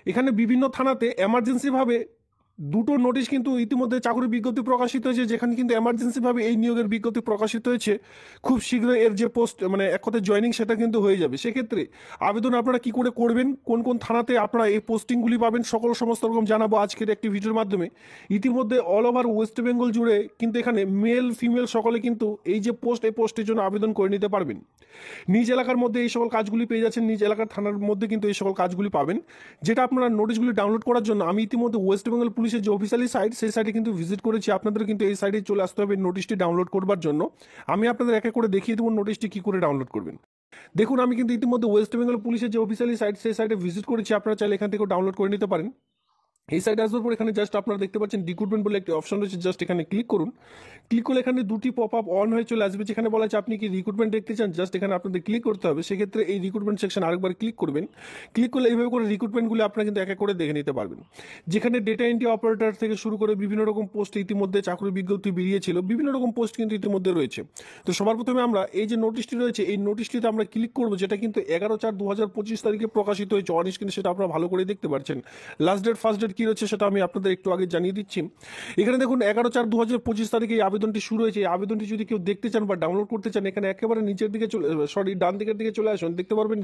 এখানে বিভিন্ন থানাতে এমার্জেন্সিভাবে দুটো নোটিশ কিন্তু ইতিমধ্যে চাকরির বিজ্ঞপ্তি প্রকাশিত হয়েছে, যেখানে কিন্তু এমার্জেন্সিভাবে এই নিয়োগের বিজ্ঞপ্তি প্রকাশিত হয়েছে। খুব শীঘ্রই এর যে পোস্ট মানে এক কথায় জয়েনিং সেটা কিন্তু হয়ে যাবে। সেক্ষেত্রে আবেদন আপনারা কি করে করবেন, কোন কোন থানাতে আপনারা এই পোস্টিংগুলি পাবেন, সমস্ত রকম জানাবো আজকের একটি ভিডিওর মাধ্যমে। ইতিমধ্যে অল ওভার ওয়েস্ট বেঙ্গল জুড়ে কিন্তু এখানে মেল ফিমেল সকলে কিন্তু এই যে পোস্ট, এই পোস্টের জন্য আবেদন করে নিতে পারবেন। নিজ এলাকার মধ্যে এই সকল কাজগুলি পেয়ে যাচ্ছেন, নিজ এলাকার থানার মধ্যে কিন্তু এই সকল কাজগুলি পাবেন। যেটা আপনারা নোটিশগুলি ডাউনলোড করার জন্য আমি ইতিমধ্যে ওয়েস্ট বেঙ্গল পুলিশের যে অফিসিয়ালি সাইট, সেই সাইটে কিন্তু ভিজিট করেছি। আপনাদের কিন্তু এই সাইটে চলে আসতে হবে নোটিশটি ডাউনলোড করবার জন্য। আমি আপনাদের এক এক করে দেখিয়ে দেবো নোটিশটি কি করে ডাউনলোড করবেন। দেখুন, আমি কিন্তু ইতিমধ্যে ওয়েস্ট বেঙ্গল পুলিশের যে অফিসিয়ালি সাইট, সেই সাইটে ভিজিট করেছি। আপনারা চাইলে এখান থেকে ডাউনলোড করে নিতে পারেন। এই সাইডে আসবার পর এখানে জাস্ট আপনারা দেখতে পাচ্ছেন রিক্রুটমেন্ট বলে একটি অপশন রয়েছে, জাস্ট এখানে ক্লিক করুন। ক্লিক করলে এখানে দুটি পপ আপ অন হয়ে চলে আসবে, যেখানে বলা আছে আপনি কি রিক্রুটমেন্ট দেখতে চান। জাস্ট এখানে আপনাদের ক্লিক করতে হবে। সেক্ষেত্রে এই রিক্রুটমেন্ট সেকশন আরেকবার ক্লিক করবেন। ক্লিক করলে এইভাবে করে রিক্রুটমেন্টগুলো আপনারা কিন্তু এক এক করে দেখে নিতে পারবেন, যেখানে ডেটা এন্ট্রি অপারেটর থেকে শুরু করে বিভিন্ন রকম পোস্ট ইতিমধ্যে চাকরির বিজ্ঞপ্তি বেরিয়েছিল, বিভিন্ন রকম পোস্ট কিন্তু ইতিমধ্যে রয়েছে। তো সবার প্রথমে আমরা এই যে নোটিশটি রয়েছে, এই নোটিশটিতে আমরা ক্লিক করবো, যেটা কিন্তু 11/4/2025 তারিখে প্রকাশিত হয়েছে। অন স্ক্রিনে সেটা আপনারা ভালো করে দেখতে পাচ্ছেন। লাস্ট ডেট ফার্স্ট ডেট কি রয়েছে সেটা আমি আপনাদের একটু আগে জানিয়ে দিচ্ছি। এখানে দেখুন 11/4/2025 তারিখে এই আবেদনটি শুরু হয়েছে। এই আবেদনটি যদি কেউ দেখতে চান বা ডাউনলোড করতে চান, এখানে একেবারে নিচের দিকে ডান দিকের দিকে চলে আসুন। দেখতে পারবেন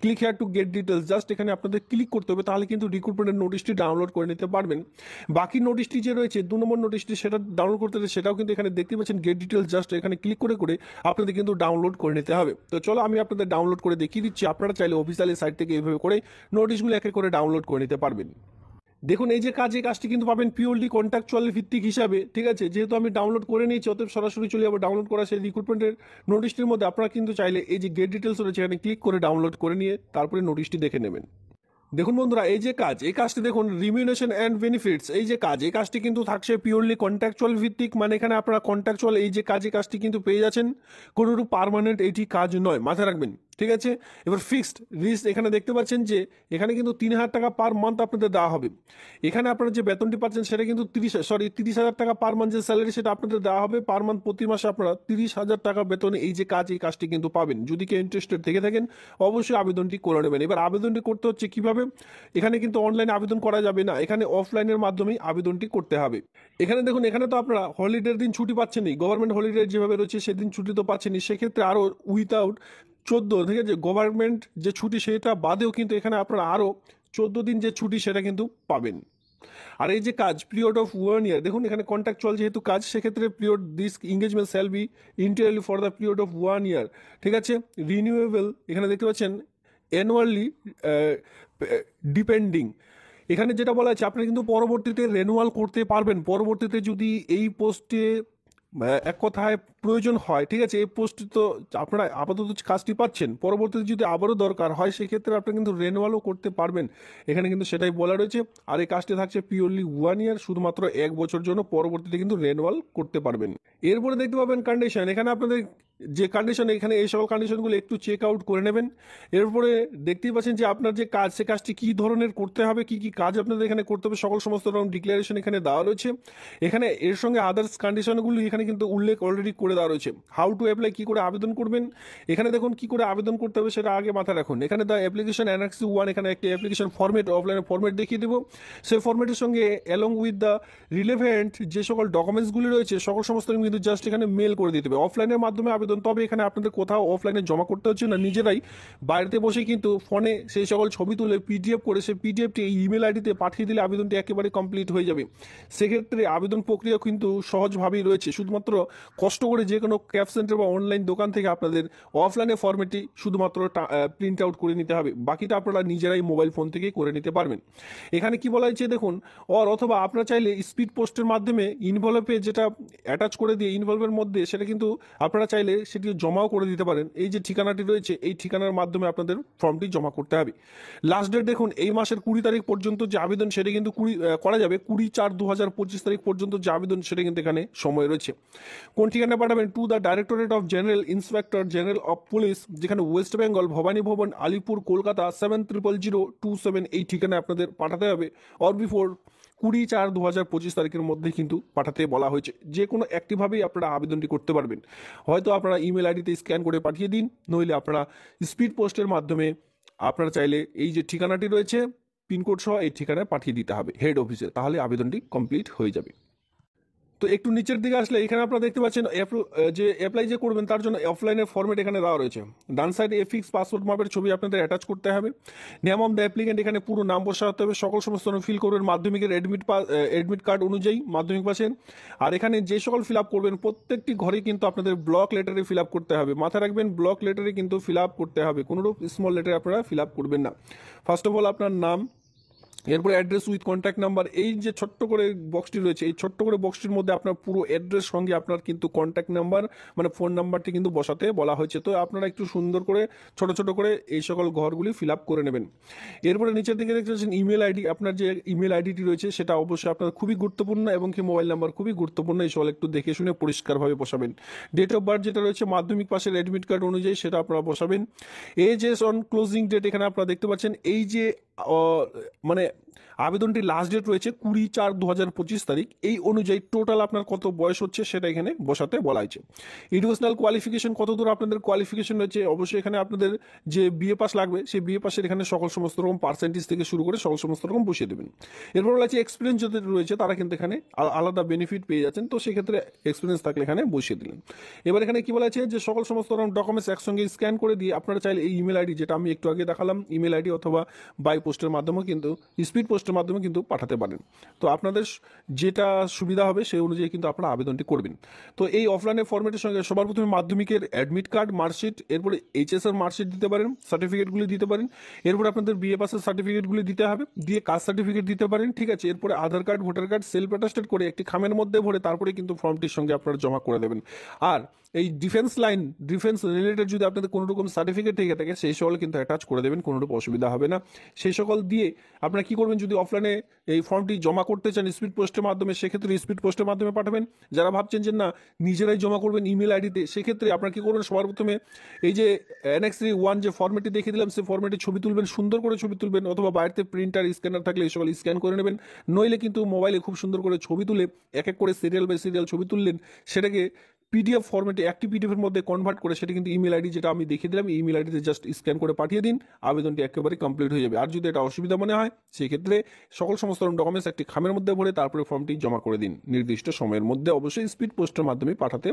click here to get details, just এখানে আপনাদের ক্লিক করতে হবে, তাহলে কিন্তু রিক্রুটমেন্টের নোটিশটি ডাউনলোড করে নিতে পারবেন। বাকি নোটিশটি যে রয়েছে 2 নম্বর নোটিশটি, সেটা ডাউনলোড করতে হলে সেটাও কিন্তু এখানে দেখতে পাচ্ছেন গেট ডিটেলস, জাস্ট এখানে ক্লিক করে করে আপনাদের কিন্তু ডাউনলোড করে নিতে হবে। তো চলো আমি আপনাদের ডাউনলোড করে দেখিয়ে দিচ্ছি। আপনারা চাইলে অফিসিয়ালি সাইট থেকে এইভাবে করে নোটিশগুলো এক এক করে ডাউনলোড করে নিতে পারবেন। দেখুন, এই যে কাজ, এই কাজটি কিন্তু পাবেন পিওরলি কন্ট্রাকচুয়াল ভিত্তিক হিসাবে। ঠিক আছে, যেহেতু আমি ডাউনলোড করে নিয়েছি, অতএব সরাসরি চলে যাবো ডাউনলোড করা সেই রিক্রুটমেন্টের নোটিশটির মধ্যে। আপনারা কিন্তু চাইলে এই যে গেট ডিটেলস রয়েছে এখানে ক্লিক করে ডাউনলোড করে নিয়ে তারপরে নোটিশটি দেখে নেবেন। দেখুন বন্ধুরা, এই যে কাজ, এই কাজটি দেখুন রিমিউনেশন অ্যান্ড বেনিফিটস। এই যে কাজ, এই কাজটি কিন্তু থাকছে পিওরলি কন্ট্রাকচুয়াল ভিত্তিক, মানে এখানে আপনারা কন্ট্রাকচুয়াল এই যে কাজ, এই কাজটি কিন্তু পেয়ে যাচ্ছেন। কোনোরূপ পার্মানেন্ট এটি কাজ নয়, মাথায় রাখবেন। ঠিক আছে, এবার ফিক্সড রিস্ক এখানে দেখতে পাচ্ছেন যে এখানে কিন্তু 3,000 টাকা পার মান্থ আপনাদের দেওয়া হবে। এখানে আপনারা যে বেতনটি পাচ্ছেন সেটা কিন্তু 30,000 টাকা পার মান্থ যে স্যালারি সেটা আপনাদের দেওয়া হবে পার মান্থ। প্রতি মাসে আপনারা 30,000 টাকা বেতনে এই যে কাজ, এই কাজটি কিন্তু পাবেন। যদি কেউ ইন্টারেস্টেড থেকে থাকেন অবশ্যই আবেদনটি করে নেবেন। এবার আবেদনটি করতে হচ্ছে কিভাবে, এখানে কিন্তু অনলাইনে আবেদন করা যাবে না, এখানে অফলাইনের মাধ্যমেই আবেদনটি করতে হবে। এখানে দেখুন, এখানে তো আপনারা হলিডের দিন ছুটি পাচ্ছেনই, গভর্নমেন্ট হলিডে যেভাবে রয়েছে সেদিন ছুটি তো পাচ্ছেনই। সেক্ষেত্রে আরও উইথাউট 14, ঠিক আছে, গভর্নমেন্ট যে ছুটি সেটা বাদেও কিন্তু এখানে আপনারা আরও 14 দিন যে ছুটি সেটা কিন্তু পাবেন। আর এই যে কাজ পিরিয়ড অফ 1 ইয়ার, দেখুন এখানে কন্ট্রাকচুয়াল যেহেতু কাজ, সেক্ষেত্রে period this engagement shall be entirely for the period of 1 ইয়ার। ঠিক আছে, রিনিউয়েবল এখানে দেখতে পাচ্ছেন অ্যানুয়ালি ডিপেন্ডিং। এখানে যেটা বলা আছে আপনারা কিন্তু পরবর্তীতে রেনুয়াল করতে পারবেন। পরবর্তীতে যদি এই পোস্টে এক কথায় প্রয়োজন হয়, ঠিক আছে, এই পোস্টে তো আপনারা আপাতত কাজটি পাচ্ছেন, পরবর্তীতে যদি আবারও দরকার হয় সেক্ষেত্রে আপনি কিন্তু রেনুয়ালও করতে পারবেন। এখানে কিন্তু সেটাই বলা রয়েছে। আর এই কাজটি থাকছে পিওরলি 1 ইয়ার, শুধুমাত্র 1 বছর জন্য, পরবর্তীতে কিন্তু রেনুয়াল করতে পারবেন। এরপরে দেখতে পাবেন কন্ডিশন, এখানে আপনাদের যে কন্ডিশন, এখানে এই সকল কন্ডিশনগুলো একটু চেক আউট করে নেবেন। এরপরে দেখতেই পাচ্ছেন যে আপনার যে কাজ, সে কাজটি কী ধরনের করতে হবে, কি কি কাজ আপনাদের এখানে করতে হবে, সমস্ত রকম ডিক্লারেশন এখানে দেওয়া রয়েছে। এখানে এর সঙ্গে আদার্স কন্ডিশনগুলো এখানে কিন্তু উল্লেখ অলরেডি করে দেওয়া রয়েছে। হাউ টু অ্যাপ্লাই, কী করে আবেদন করবেন। এখানে দেখুন কী করে আবেদন করতে হবে সেটা আগে মাথায় রাখুন। এখানে দ্য অ্যাপ্লিকেশন অ্যানেক্স 1, এখানে একটি অ্যাপ্লিকেশন ফর্মেট, অফলাইনের ফর্মেট দেখিয়ে দেবো। সেই ফর্মেটের সঙ্গে অ্যালং উইথ দ্য রিলেভেন্ট যে সকল ডকুমেন্টসগুলি রয়েছে সমস্ত কিন্তু জাস্ট এখানে মেল করে দিতে হবে। অফলাইনের মাধ্যমে আবেদন, তবে এখানে আপনাদের কোথাও অফলাইনে জমা করতে হচ্ছে না, নিজেরাই বাড়িতে বসে কিন্তু ফোনে সেই সকল ছবি তুলে পিডিএফ করে সেই পিডিএফটি এই ইমেল আইডিতে পাঠিয়ে দিলে আবেদনটি একেবারে কমপ্লিট হয়ে যাবে। সেক্ষেত্রে আবেদন প্রক্রিয়া কিন্তু সহজভাবেই রয়েছে। শুধুমাত্র কষ্ট করে যে কোনো ক্যাব সেন্টার বা অনলাইন দোকান থেকে আপনাদের অফলাইনে ফর্মেটটি শুধুমাত্র প্রিন্ট আউট করে নিতে হবে, বাকিটা আপনারা নিজেরাই মোবাইল ফোন থেকে করে নিতে পারবেন। এখানে কি বলা হয়েছে দেখুন, অথবা আপনারা চাইলে স্পিড পোস্টের মাধ্যমে ইনভলভে যেটা অ্যাটাচ করে দিয়ে ইনভলভের মধ্যে সেটা কিন্তু আপনারা চাইলে সেটি জমাও করে দিতে পারেন। এই যে ঠিকানাটি রয়েছে এই ঠিকানার মাধ্যমে আপনাদের ফর্মটি জমা করতে হবে। লাস্ট ডেট দেখুন, এই মাসের 20 তারিখ পর্যন্ত যে আবেদন সেটা কিন্তু করা যাবে। 20/4/2025 তারিখ পর্যন্ত যে আবেদন সেটা কিন্তু এখানে সময় রয়েছে। কোন ঠিকানা পাঠাবেন, to the directorate of general inspector general of police, যেখানে ওয়েস্ট বেঙ্গল, ভবানী ভবন, আলিপুর, কলকাতা 700027, এই ঠিকানায় আপনাদের পাঠাতে হবে। অর বিফোর 20/4/2025 তারিখের মধ্যে কিন্তু পাঠাতে বলা হয়েছে। যে কোনো একটিভাবেই আপনারা আবেদনটি করতে পারবেন। হয়তো আপনারা ইমেল আইডিতে স্ক্যান করে পাঠিয়ে দিন, নইলে আপনারা স্পিড পোস্টের মাধ্যমে আপনারা চাইলে এই যে ঠিকানাটি রয়েছে পিনকোড সহ এই ঠিকানায় পাঠিয়ে দিতে হবে হেড অফিসে, তাহলে আবেদনটি কমপ্লিট হয়ে যাবে। তো একটু নিচের দিকে আসলে এখানে আপনারা দেখতে পাচ্ছেন যে অ্যাপ্লাই যে করবেন তার জন্য অফলাইনের ফর্মেট এখানে দেওয়া রয়েছে। ডান সাইডে এফিক্স পাসপোর্ট মাপের ছবি আপনাদের অ্যাটাচ করতে হবে। নেম অফ দ্য অ্যাপ্লিকেন্ট, এখানে পুরো নাম বসাতে হবে, সকল সমস্ত ফিল করবেন মাধ্যমিকের অ্যাডমিট কার্ড অনুযায়ী মাধ্যমিক পাশের। আর এখানে যে সকল ফিল আপ করবেন প্রত্যেকটি ঘরে কিন্তু আপনাদের ব্লক লেটারে ফিল আপ করতে হবে। মাথায় রাখবেন ব্লক লেটারে কিন্তু ফিল আপ করতে হবে, কোনোরূপ স্মল লেটারে আপনারা ফিল আপ করবেন না। ফার্স্ট অফ অল আপনার নাম, এরপরে অ্যাড্রেস উইথ কন্ট্যাক্ট নাম্বার, এই যে ছোট্ট করে বক্সটি রয়েছে এই ছোট্ট করে বক্সটির মধ্যে আপনার পুরো অ্যাড্রেস সঙ্গে আপনার কিন্তু কন্ট্যাক্ট নাম্বার মানে ফোন নাম্বারটি কিন্তু বসাতে বলা হয়েছে। তো আপনারা একটু সুন্দর করে ছোট ছোট করে এই সকল ঘরগুলি ফিল আপ করে নেবেন। এরপরে নিচের দিকে দেখতে পাচ্ছেন ইমেল আইডি, আপনার যে ইমেল আইডিটি রয়েছে সেটা অবশ্যই আপনার খুবই গুরুত্বপূর্ণ এবং কি মোবাইল নাম্বার খুবই গুরুত্বপূর্ণ, এই সকল একটু দেখে শুনে পরিষ্কারভাবে বসাবেন। ডেট অফ বার্থ যেটা রয়েছে মাধ্যমিক পাশের অ্যাডমিট কার্ড অনুযায়ী সেটা আপনারা বসাবেন। এজ অন ক্লোজিং ডেট, এখানে আপনারা দেখতে পাচ্ছেন এই যে মানে আবেদনটির লাস্ট ডেট রয়েছে 20/4/2025 তারিখ, এই অনুযায়ী টোটাল আপনার কত বয়স হচ্ছে সেটা এখানে বসাতে বলা হয়েছে। এডুকেশনাল কোয়ালিফিকেশন, কত দূর আপনাদের কোয়ালিফিকেশন রয়েছে, অবশ্যই এখানে আপনাদের যে বিএ পাস লাগবে সেই বিএ পাসের এখানে সকল সমস্ত রকম পার্সেন্টেজ থেকে শুরু করে সকল সমস্ত রকম বসিয়ে দেবেন। এরপর বলা হচ্ছে এক্সপিরিয়েন্স যাদের রয়েছে তারা কিন্তু এখানে আলাদা বেনিফিট পেয়ে যাচ্ছেন, তো সেক্ষেত্রে এক্সপিরিয়েন্স থাকলে এখানে বসিয়ে দিলেন। এবার এখানে কি বলা আছে যে সকল সমস্ত রকম ডকুমেন্টস একসঙ্গে স্ক্যান করে দিয়ে আপনারা চাইলে এই ইমেল আইডি যেটা আমি একটু আগে দেখালাম ইমেল আইডি অথবা বাই পোস্টের মাধ্যমে কিন্তু স্পিড পোস্টের মাধ্যমে কিন্তু পাঠাতে পারেন। তো আপনাদের যেটা সুবিধা হবে সেই অনুযায়ী কিন্তু আপনারা আবেদনটি করবেন। তো এই অফলাইনের ফরম্যাটের সঙ্গে সবার প্রথমে মাধ্যমিকের অ্যাডমিট কার্ড, মার্কশিট, এরপরে এইচএস এর মার্কশিট দিতে পারেন, সার্টিফিকেটগুলি দিতে পারেন। এরপরে আপনাদের বিএ পাসের সার্টিফিকেটগুলি দিতে হবে, দিয়ে কাস্ট সার্টিফিকেট দিতে পারেন, ঠিক আছে। এরপরে Aadhaar card, voter card self attested করে একটি খামের মধ্যে ভরে তারপরে কিন্তু ফর্মটির সঙ্গে আপনারা জমা করে দেবেন। আর এই ডিফেন্স রিলেটেড যদি আপনাদের কোনো রকম সার্টিফিকেট থেকে থাকে সেই সকল কিন্তু অ্যাটাচ করে দেবেন, কোনো রকম অসুবিধা হবে না। সেই সকল দিয়ে আপনারা কি করবেন, যদি অফলাইনে এই ফর্মটি জমা করতে চান স্পিড পোস্টের মাধ্যমে সেক্ষেত্রে স্পিড পোস্টের মাধ্যমে পাঠাবেন। যারা ভাবছেন যে না নিজেরাই জমা করবেন ইমেল আইডিতে, সেক্ষেত্রে আপনারা কি করবেন, সবার প্রথমে এই যে অ্যানেক্স 1 যে ফর্মেটটি দেখিয়ে দিলাম সেই ফর্মেটে ছবি তুলবেন, সুন্দর করে ছবি তুলবেন, অথবা বাইরেতে প্রিন্টার স্ক্যানার থাকলে এই সকল স্ক্যান করে নেবেন। নইলে কিন্তু মোবাইলে খুব সুন্দর করে ছবি তুলে এক এক করে সিরিয়াল বাই সিরিয়াল ছবি তুললেন, সেটাকে পিডিএফ ফর্মেটে একটি পিডিএফ এর মধ্যে কনভার্ট করে সেটা কিন্তু ইমেল আইডি যেটা আমি দেখিয়ে দিলাম ইমেল আইডিতে জাস্ট স্ক্যান করে পাঠিয়ে দিন, আবেদনটি একেবারে কমপ্লিট হয়ে যাবে। আর যদি এটা অসুবিধা মনে হয় সেক্ষেত্রে সকল সমস্ত ডকুমেন্টস একটি খামের মধ্যে ভরে তারপরে ফর্মটি জমা করে দিন, নির্দিষ্ট সময়ের মধ্যে অবশ্যই স্পিড পোস্টের মাধ্যমে পাঠাতে